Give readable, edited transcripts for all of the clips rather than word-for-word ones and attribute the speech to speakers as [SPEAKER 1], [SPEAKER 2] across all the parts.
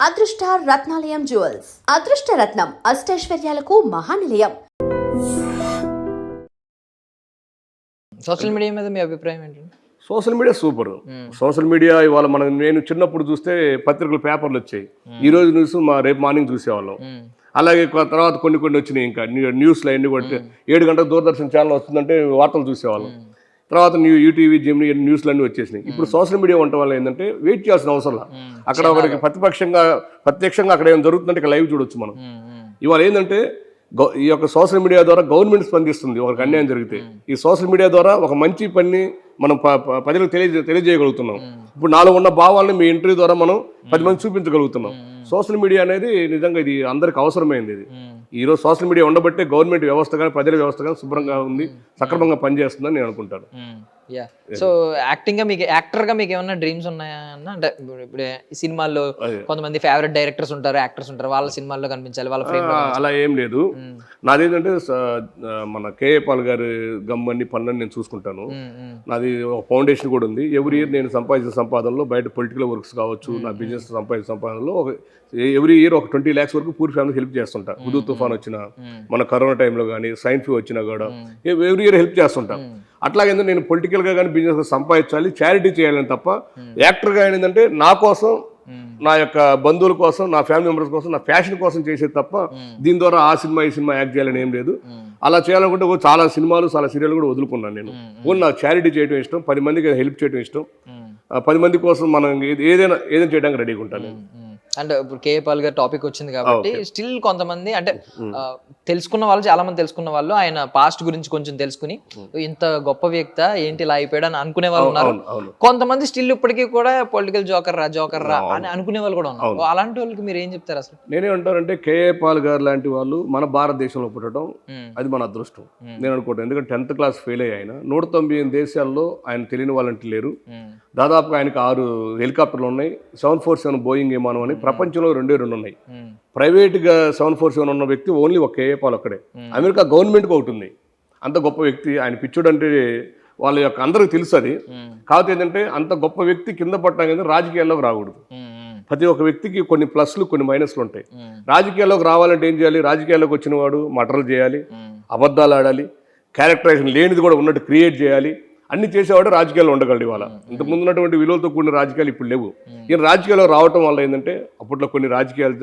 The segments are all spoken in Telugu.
[SPEAKER 1] అదృష్ట రత్నాలయం జ్యువెల్స్ అదృష్ట రత్నం అష్టైశ్వర్యాలకు మహానిలయం.
[SPEAKER 2] సోషల్ మీడియా మీద మీ అభిప్రాయం ఏంటండి?
[SPEAKER 3] Social media super. Social media ఇవాళ నేను చిన్నప్పుడు చూస్తే పత్రికలు పేపర్లు వచ్చాయి. ఈ రోజు న్యూస్ రేపు మార్నింగ్ చూసేవాళ్ళం. అలాగే తర్వాత కొన్ని వచ్చినాయి. ఇంకా న్యూస్లో అన్ని కొట్టి 7 గంటలకు దూరదర్శన్ ఛానల్ వస్తుందంటే వార్తలు చూసేవాళ్ళం. తర్వాత యూటీవీ జెమిని న్యూస్లు అన్నీ వచ్చేసినాయి. ఇప్పుడు సోషల్ మీడియా ఉండటం వల్ల ఏంటంటే వెయిట్ చేయాల్సిన అవసరం అక్కడ మనకి ప్రత్యక్షంగా అక్కడ ఏం జరుగుతుందంటే ఇక్కడ లైవ్ చూడొచ్చు మనం. ఇవాళ ఏంటంటే ఈ యొక్క సోషల్ మీడియా ద్వారా గవర్నమెంట్ స్పందిస్తుంది ఒకరికి అన్యాయం జరిగితే. ఈ సోషల్ మీడియా ద్వారా ఒక మంచి పని మనం ప్రజలకు తెలియజేయగలుగుతున్నాం. ఇప్పుడు నాలో ఉన్న భావాలను మీ ఇంటర్వ్యూ ద్వారా మనం 10 మంది చూపించగలుగుతున్నాం. సోషల్ మీడియా అనేది నిజంగా ఇది అందరికి అవసరమైంది. ఇది ఈరోజు సోషల్ మీడియా ఉండబట్టే గవర్నమెంట్ వ్యవస్థ కానీ ప్రజల వ్యవస్థ కానీ శుభ్రంగా ఉంది, సక్రమంగా పనిచేస్తుందని నేను అనుకుంటాను.
[SPEAKER 2] సో యాక్టర్గా మీకు ఏమన్నా డ్రీమ్స్ ఉన్నాయా అన్న? అంటే ఇప్పుడు ఈ సినిమాల్లో కొంతమంది ఫేవరెట్ డైరెక్టర్స్ ఉంటారు, యాక్టర్స్ ఉంటారు, వాళ్ళ సినిమాల్లో కనిపించాలి, వాళ్ళ ఫ్రేమ్
[SPEAKER 3] అలా ఏం లేదు. నాదేంటంటే మన కేఏ పాల్ గారి గమ్మన్ని పనులని నేను చూసుకుంటాను. నాది ఒక ఫౌండేషన్ కూడా ఉంది. ఎవ్రీ ఇయర్ నేను సంపాదించిన సంపాదనలో బయట పొలిటికల్ వర్క్స్ కావచ్చు, నా బిజినెస్ సంపాదించిన సంపాదనలో ఎవ్రీ ఇయర్ ఒక 20 lakhs వరకు పూర్ ఫ్యామిలీకి హెల్ప్ చేస్తుంటా. హుదూ తుఫాన్ వచ్చినా, మన కరోనా టైంలో కానీ, స్వైన్ ఫ్లూ వచ్చినా కూడా ఎవ్రీ ఇయర్ హెల్ప్ చేస్తుంటా. అట్లాగే నేను పొలిటికల్గా కానీ బిజినెస్ సంపాదించాలి, చారిటీ చేయాలని తప్ప యాక్టర్గా ఏంటంటే నా కోసం, నా యొక్క బంధువుల కోసం, నా ఫ్యామిలీ మెంబర్స్ కోసం, నా ఫ్యాషన్ కోసం చేసేది తప్ప దీని ద్వారా ఆ సినిమా ఈ సినిమా యాక్ట్ చేయాలని ఏం లేదు. అలా చేయాలనుకుంటే చాలా సినిమాలు చాలా సీరియల్ కూడా వదులుకున్నాను నేను. నాకు చారిటీ చేయడం ఇష్టం, 10 మందికి హెల్ప్ చేయడం ఇష్టం, 10 మంది కోసం మనం ఏదైనా చేయడానికి రెడీగా ఉంటాను.
[SPEAKER 2] అంటే ఇప్పుడు కేఏ పాల్ గారి టాపిక్ వచ్చింది కాబట్టి స్టిల్ కొంతమంది అంటే తెలుసుకున్న వాళ్ళు, చాలా మంది తెలుసుకున్న వాళ్ళు ఆయన పాస్ట్ గురించి కొంచెం తెలుసుకుని ఇంత గొప్ప వ్యక్తి ఏంటి ఇలా అయిపోయాడు అని అనుకునే వాళ్ళు ఉన్నారు. కొంతమంది స్టిల్ ఇప్పటికీ కూడా పొలిటికల్ జోకర్ రా అని అనుకునే వాళ్ళు కూడా ఉన్నారు. అలాంటి వాళ్ళకి మీరు ఏం చెప్తారు అసలు?
[SPEAKER 3] నేనేమంటానంటే కేఏ పాల్ గారు లాంటి వాళ్ళు మన భారతదేశంలో పుట్టడం అది మన అదృష్టం నేను అనుకుంటాను. ఎందుకంటే 10th class ఫెయిల్ అయ్యి ఆయన 198 దేశాల్లో ఆయన తెలియని వాళ్ళంటే లేరు. దాదాపుగా ఆయనకు 6 హెలికాప్టర్లు ఉన్నాయి, 747 బోయింగ్ విమానం అని ప్రపంచంలో 2 ఉన్నాయి. ప్రైవేట్గా 747 ఉన్న వ్యక్తి ఓన్లీ ఒక కేఏ పాల్ ఒక్కడే. అమెరికా గవర్నమెంట్కి ఒకటి ఉంది. అంత గొప్ప వ్యక్తి ఆయన. పిచ్చుడు అంటే వాళ్ళ యొక్క అందరికి తెలుసు అది. కాకపోతే ఏంటంటే అంత గొప్ప వ్యక్తి కింద పట్టడానికి రాజకీయాల్లోకి రాకూడదు. ప్రతి ఒక్క వ్యక్తికి కొన్ని ప్లస్లు కొన్ని మైనస్లు ఉంటాయి. రాజకీయాల్లోకి రావాలంటే ఏం చేయాలి? రాజకీయాల్లోకి వచ్చిన వాడు మటర్లు చేయాలి, అబద్ధాలు ఆడాలి, క్యారెక్టరైజేషన్ లేనిది కూడా ఉన్నట్టు క్రియేట్ చేయాలి. అన్ని చేసేవాడు రాజకీయాల్లో ఉండగలడు. ఇవాళ ఇంతకుముందు ఉన్నటువంటి విలువలతో కూడిన రాజకీయాలు ఇప్పుడు లేవు. ఈయన రాజకీయాల్లో రావటం వల్ల ఏంటంటే అప్పట్లో కొన్ని రాజకీయాలు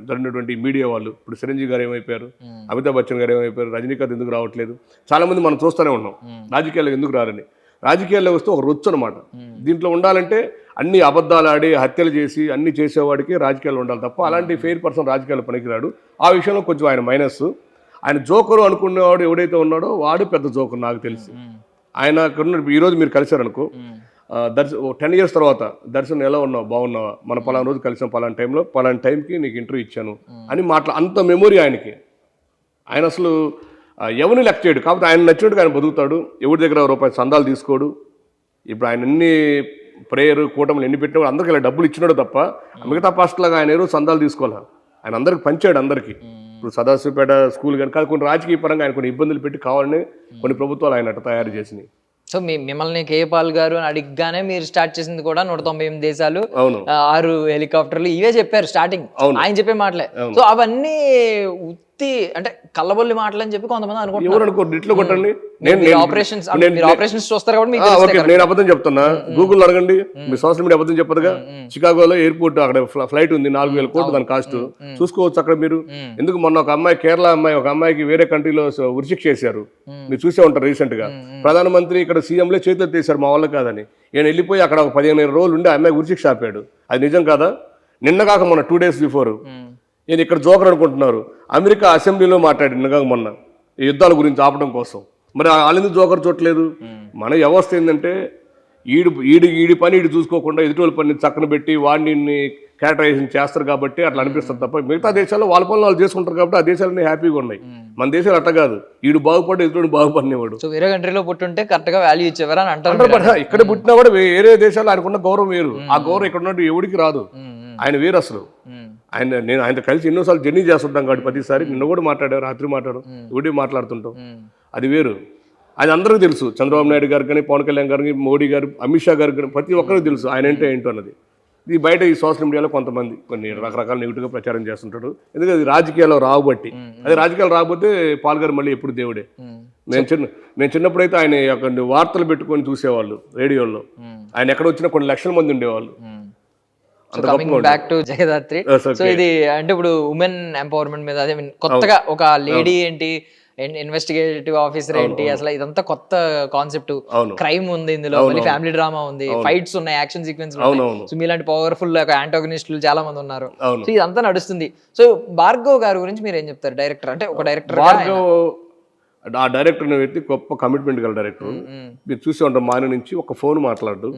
[SPEAKER 3] జరిగినటువంటి మీడియా వాళ్ళు, ఇప్పుడు చిరంజీవి గారు ఏమైపోయారు, అమితాబ్ బచ్చన్ గారు ఏమైపోయారు, రజనీకాంత్ ఎందుకు రావట్లేదు, చాలా మంది మనం చూస్తూనే ఉన్నాం. రాజకీయాల్లో ఎందుకు రారని. రాజకీయాల్లో వస్తే ఒక రొచ్చు అనమాట. దీంట్లో ఉండాలంటే అన్ని అబద్ధాలు ఆడి హత్యలు చేసి అన్ని చేసేవాడికి రాజకీయాలు ఉండాలి తప్ప అలాంటి ఫెయిర్ పర్సన్ రాజకీయాలు పనికిరాడు. ఆ విషయంలో కొంచెం ఆయన మైనస్. ఆయన జోకరు అనుకునేవాడు ఎవడైతే ఉన్నాడో వాడు పెద్ద జోకరు నాకు తెలిసి. ఆయన ఈరోజు మీరు కలిశారనుకో, 10 years తర్వాత దర్శనం ఎలా ఉన్నావు, బాగున్నావా, మన పలానా రోజు కలిసాం, పలానా టైంలో పలానా టైంకి నీకు ఇంటర్వ్యూ ఇచ్చాను అని అంత మెమొరీ ఆయనకి. ఆయన అసలు ఎవరిని లెక్క చేయడు. కాబట్టి ఆయన నచ్చినట్టుగా ఆయన బతుకుతాడు. ఎవరి దగ్గర రూపాయి సందాలు తీసుకోడు. ఇప్పుడు ఆయన ఎన్ని ప్రేయర్ కూటములు ఎన్ని పెట్టినా అందరికీ ఇలా డబ్బులు ఇచ్చినాడు తప్ప మిగతా పాస్టర్లాగా ఆయన ఎవరు సందాలు తీసుకోవాలి. ఆయన అందరికి పంచాడు అందరికీ. ఇప్పుడు సదాశివపేట స్కూల్ కానీ కొన్ని రాజకీయ పరంగా ఆయన కొన్ని ఇబ్బందులు పెట్టి కావాలని కొన్ని ప్రభుత్వాలు ఆయన అట్లా తయారు చేసినాయి.
[SPEAKER 2] సో మిమ్మల్ని కేఏ పాల్ గారు అని అడిగగానే మీరు స్టార్ట్ చేసింది కూడా 198 దేశాలు, 6 హెలికాప్టర్లు, ఇవే చెప్పారు స్టార్టింగ్. ఆయన చెప్పే మాటలే. సో అవన్నీ అంటే కళ్ళబొల్లి మాటలు అని చెప్పి కొంతమంది అనుకుంటున్నారు. ఆపరేషన్స్ చూస్తారు కాబట్టి
[SPEAKER 3] నేను అబద్ధం చెప్తున్నా. గూగుల్ అడగండి, మీ సోషల్ మీడియా అబద్ధం చెప్పదుగా. చికాగోలో ఎయిర్పోర్ట్ అక్కడ ఫ్లైట్ ఉంది, 4000 కోట్లు దాని కాస్ట్. చూసుకోవచ్చు అక్కడ మీరు. ఎందుకు మొన్న ఒక అమ్మాయి, కేరళ అమ్మాయి, ఒక అమ్మాయికి వేరే కంట్రీలో ఉరిశిక్ష చేశారు, మీరు చూసే ఉంటారు రీసెంట్ గా. ప్రధానమంత్రి ఇక్కడ సీఎంలే చేతులు తీశారు మా వాళ్ళు కాదని. నేను వెళ్ళిపోయి అక్కడ ఒక 15 రోజులు ఉండి అమ్మాయి ఉరిశిక్ష ఆపాడు. అది నిజం కాదా? నిన్న కాక మొన్న 2 days బిఫోర్ నేను ఇక్కడ జోకర్ అనుకుంటున్నారు. అమెరికా అసెంబ్లీలో మాట్లాడి నిన్నగా మొన్న ఈ యుద్ధాల గురించి ఆపడం కోసం. మరి వాళ్ళెందుకు జోకర్ చూడలేదు? మన వ్యవస్థ ఏంటంటే ఈడి పని ఈడు చూసుకోకుండా ఎదుటి పని చక్కన పెట్టి వాడిని క్యారెక్టరైజేషన్ చేస్తారు కాబట్టి అట్లా అనిపిస్తుంది తప్ప మిగతా దేశాల్లో వాళ్ళ పనులు వాళ్ళు చేసుకుంటారు కాబట్టి ఆ దేశాలన్నీ హ్యాపీగా ఉన్నాయి. మన దేశాలు అట్ట కాదు. ఈడు బాగుపడి ఎదుటి బాగుపడినవాడు.
[SPEAKER 2] వేరే కంట్రీలో పుట్టుంటే కరెక్ట్ గా వాల్యూ ఇచ్చేవారు అని అంటారు.
[SPEAKER 3] ఇక్కడ పుట్టినా కూడా వేరే దేశాల్లో ఆయనకున్న గౌరవం వేరు. ఆ గౌరవం ఇక్కడ ఉన్నట్టు ఎవరికి రాదు. ఆయన వేరు అసలు. నేను ఆయనతో కలిసి ఎన్నోసార్లు జర్నీ చేస్తుంటాం కాబట్టి ప్రతిసారి నిన్న కూడా మాట్లాడారు, రాత్రి మాట్లాడారు, ఒకటి మాట్లాడుతుంటాం. అది వేరు. అది అందరికీ తెలుసు. చంద్రబాబు నాయుడు గారు కానీ, పవన్ కళ్యాణ్ గారు కానీ, మోడీ గారు, అమిత్ షా గారు కానీ ప్రతి ఒక్కరికి తెలుసు ఆయన ఏంటో అన్నది. ఇది బయట ఈ సోషల్ మీడియాలో కొంతమంది కొన్ని రకరకాల నెగిటివ్గా ప్రచారం చేస్తుంటాడు. ఎందుకంటే అది రాజకీయాల్లో రాబట్టి, అదే రాజకీయాలు రాకపోతే పాల్ గారు మళ్ళీ ఎప్పుడు దేవుడే. నేను చిన్నప్పుడైతే ఆయన యొక్క వార్తలు పెట్టుకొని చూసేవాళ్ళు రేడియోలో. ఆయన ఎక్కడ వచ్చినా కొన్ని లక్షల మంది ఉండేవాళ్ళు.
[SPEAKER 2] Back to Jagadhatri. సో ఇది అంటే ఇప్పుడు ఉమెన్ ఎంపవర్మెంట్ మీద అదే కొత్తగా ఒక లేడీ ఏంటి, ఇన్వెస్టిగేటివ్ ఆఫీసర్ ఏంటి, అసలు ఇదంతా కొత్త కాన్సెప్ట్. క్రైమ్ ఉంది ఇందులో, మళ్ళీ ఫ్యామిలీ డ్రామా ఉంది, ఫైట్స్ ఉన్నాయి, యాక్షన్ సీక్వెన్స్ ఉన్నాయి. సో మీలాంటి పవర్ఫుల్ యాంటాగనిస్టులు చాలా మంది ఉన్నారు. సో ఇదంతా నడుస్తుంది. సో భార్గవ్ గారి గురించి మీరు ఏం చెప్తారు? డైరెక్టర్ అంటే ఒక డైరెక్టర్,
[SPEAKER 3] ఆ డైరెక్టర్ అనే వ్యక్తి గొప్ప కమిట్మెంట్ గల డైరెక్టర్. మీరు చూసే ఉంటారు, మార్నింగ్ నుంచి ఒక ఫోన్ మాట్లాడు.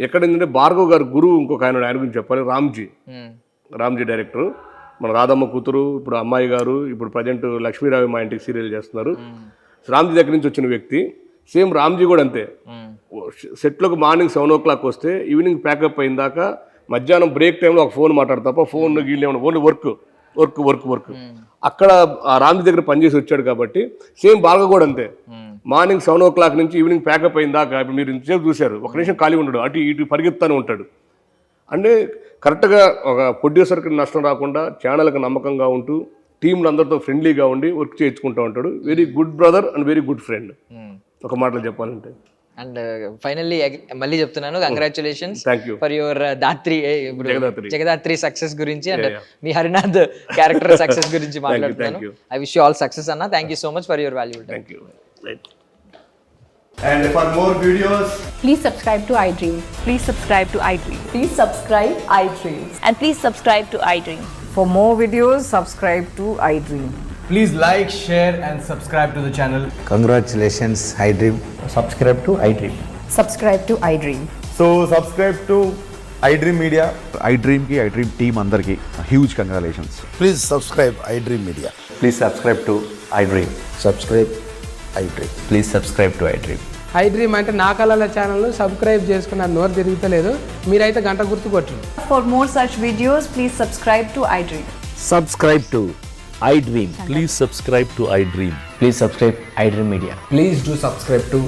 [SPEAKER 3] ఎక్కడ ఏంటంటే భార్గవ్ గారు గురువు ఇంకొక ఆయన గురించి చెప్పాలి, రామ్జీ డైరెక్టర్. మన రాధమ్మ కూతురు, ఇప్పుడు అమ్మాయి గారు, ఇప్పుడు ప్రజెంట్ లక్ష్మీరావు మా ఇంటికి సీరియల్ చేస్తున్నారు. రామ్జీ దగ్గర నుంచి వచ్చిన వ్యక్తి. సేమ్ రామ్జీ కూడా అంతే. సెట్లోకి మార్నింగ్ 7 o'clock వస్తే ఈవినింగ్ ప్యాకప్ అయిన దాకా మధ్యాహ్నం బ్రేక్ టైంలో ఒక ఫోన్ మాట్లాడతాం తప్ప ఫోన్ గీళ్ళు ఓన్లీ వర్క్. అక్కడ ఆ రామ్జీ దగ్గర పనిచేసి వచ్చాడు కాబట్టి సేమ్ భార్గవ్ కూడా అంతే. మార్నింగ్ 7 o'clock నుంచి ఈవినింగ్ ప్యాకప్ అయిన దాకా, ఇప్పుడు మీరు ఇంతసేపు చూశారు, ఒక నిమిషం ఖాళీ ఉండడు, అటు ఇటు పరిగెత్తానే ఉంటాడు. అంటే కరెక్ట్గా ఒక ప్రొడ్యూసర్కి నష్టం రాకుండా ఛానల్కి నమ్మకంగా ఉంటూ టీంలు అందరితో ఫ్రెండ్లీగా ఉండి వర్క్ చేయించుకుంటూ ఉంటాడు. Very good brother and very good friend, ఒక మాటలో చెప్పాలంటే.
[SPEAKER 2] అండ్ ఫైనల్లీ మళ్ళీ చెప్తున్నాను, congratulations
[SPEAKER 3] thank you
[SPEAKER 2] for your Jagadhatri success గురించి అండ్ మీ హరినాథ్ క్యారెక్టర్ సక్సెస్ గురించి మాట్లాడుతున్నాను. I wish you all success అన్న. Thank you so much for your valuable time.
[SPEAKER 3] Thank you.
[SPEAKER 4] And for more videos,
[SPEAKER 5] please subscribe to iDream.
[SPEAKER 6] Please subscribe to iDream.
[SPEAKER 1] Please subscribe iDream.
[SPEAKER 6] And please subscribe to iDream.
[SPEAKER 7] For more videos, subscribe to iDream.
[SPEAKER 4] please like, share and subscribe to the channel.
[SPEAKER 8] Congratulations, iDream.
[SPEAKER 4] Subscribe to iDream.
[SPEAKER 5] Subscribe to iDream.
[SPEAKER 4] So subscribe to iDream Media.
[SPEAKER 9] iDream ki iDream team andarki huge congratulations.
[SPEAKER 8] Please subscribe iDream Media.
[SPEAKER 10] Please subscribe to iDream.
[SPEAKER 8] Subscribe iDream.
[SPEAKER 10] Please subscribe to iDream.
[SPEAKER 11] iDream అంటే నా కళల ఛానల్ సబ్స్క్రైబ్ చేసుకున్న నోరు తిరుగుతలేదు, మీరైతే గంట గుర్తు కొట్టండి.
[SPEAKER 6] For more such videos, please subscribe to iDream.
[SPEAKER 8] Subscribe to iDream.
[SPEAKER 10] Please subscribe to iDream. Please subscribe iDream Media.
[SPEAKER 4] Please do subscribe to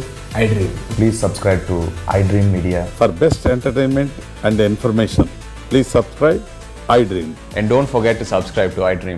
[SPEAKER 4] iDream.
[SPEAKER 10] Please subscribe to iDream Media.
[SPEAKER 9] For best entertainment and information, please subscribe iDream.
[SPEAKER 10] And don't forget to subscribe to iDream.